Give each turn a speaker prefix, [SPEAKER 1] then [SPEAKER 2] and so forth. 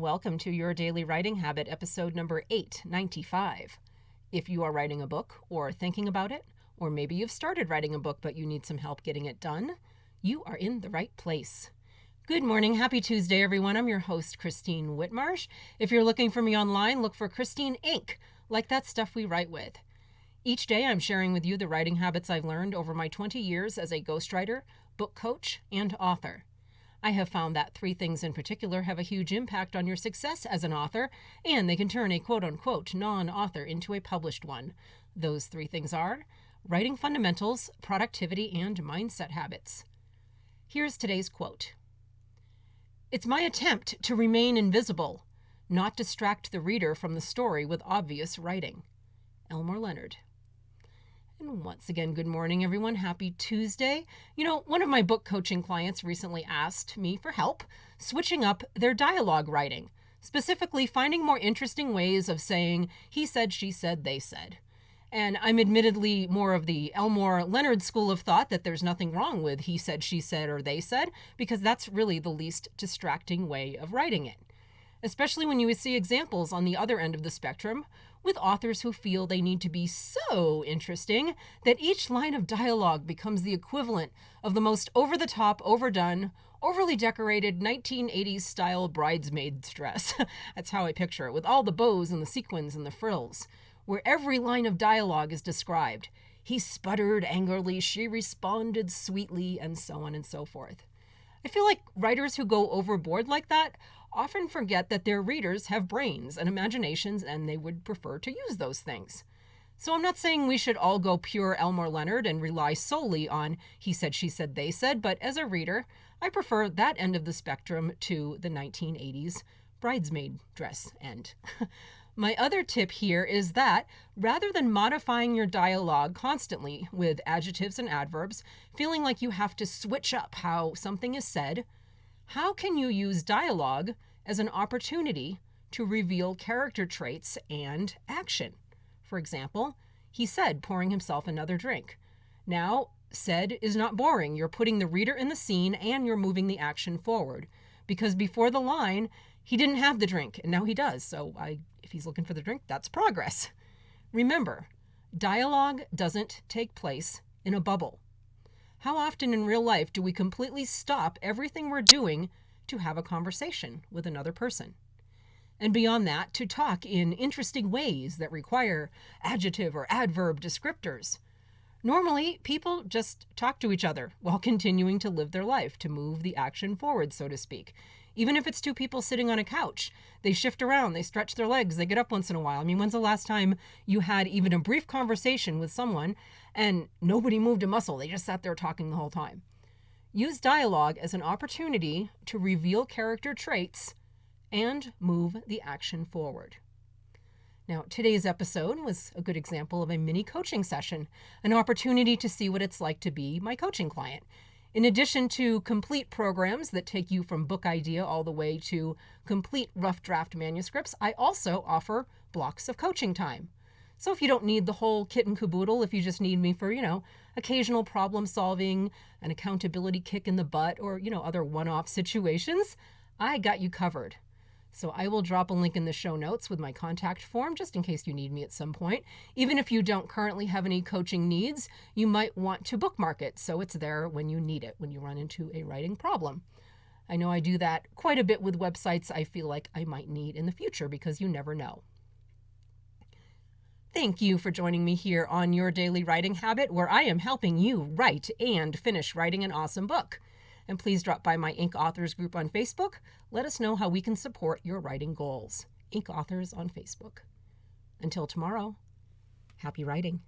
[SPEAKER 1] welcome to Your Daily Writing Habit, episode number 895. If you are writing a book or thinking about it, or maybe you've started writing a book but you need some help getting it done, you are in the right place. Good morning. Happy Tuesday, everyone. I'm your host, Christine Whitmarsh. If you're looking for me online, look for Christine Inc., like that stuff we write with. Each day, I'm sharing with you the writing habits I've learned over my 20 years as a ghostwriter, book coach, and author. I have found that 3 things in particular have a huge impact on your success as an author, and they can turn a quote-unquote non-author into a published one. Those 3 things are writing fundamentals, productivity, and mindset habits. Here's today's quote. "It's my attempt to remain invisible, not distract the reader from the story with obvious writing." Elmore Leonard. And once again, good morning, everyone. Happy Tuesday. One of my book coaching clients recently asked me for help switching up their dialogue writing, specifically finding more interesting ways of saying he said, she said, they said. And I'm admittedly more of the Elmore Leonard school of thought that there's nothing wrong with he said, she said, or they said, because that's really the least distracting way of writing it. Especially when you see examples on the other end of the spectrum with authors who feel they need to be so interesting that each line of dialogue becomes the equivalent of the most over-the-top, overdone, overly decorated 1980s style bridesmaid's dress. That's how I picture it, with all the bows and the sequins and the frills, where every line of dialogue is described. He sputtered angrily, she responded sweetly, and so on and so forth. I feel like writers who go overboard like that often forget that their readers have brains and imaginations and they would prefer to use those things. So I'm not saying we should all go pure Elmore Leonard and rely solely on he said, she said, they said, but as a reader, I prefer that end of the spectrum to the 1980s bridesmaid dress end. My other tip here is that rather than modifying your dialogue constantly with adjectives and adverbs, feeling like you have to switch up how something is said, how can you use dialogue as an opportunity to reveal character traits and action? For example, he said, pouring himself another drink. Now, said is not boring. You're putting the reader in the scene and you're moving the action forward. Because before the line, he didn't have the drink, and now he does. So if he's looking for the drink, that's progress. Remember, dialogue doesn't take place in a bubble. How often in real life do we completely stop everything we're doing to have a conversation with another person? And beyond that, to talk in interesting ways that require adjective or adverb descriptors. Normally, people just talk to each other while continuing to live their life, to move the action forward, so to speak. Even if it's 2 people sitting on a couch, they shift around, they stretch their legs, they get up once in a while. I mean, when's the last time you had even a brief conversation with someone and nobody moved a muscle? They just sat there talking the whole time. Use dialogue as an opportunity to reveal character traits and move the action forward. Now, today's episode was a good example of a mini coaching session, an opportunity to see what it's like to be my coaching client. In addition to complete programs that take you from book idea all the way to complete rough draft manuscripts, I also offer blocks of coaching time. So if you don't need the whole kit and caboodle, if you just need me for, occasional problem solving, an accountability kick in the butt, or, other one-off situations, I got you covered. So I will drop a link in the show notes with my contact form, just in case you need me at some point. Even if you don't currently have any coaching needs, you might want to bookmark it so it's there when you need it, when you run into a writing problem. I know I do that quite a bit with websites I feel like I might need in the future, because you never know. Thank you for joining me here on Your Daily Writing Habit, where I am helping you write and finish writing an awesome book. And please drop by my Inc. Authors group on Facebook. Let us know how we can support your writing goals. Inc. Authors on Facebook. Until tomorrow, happy writing.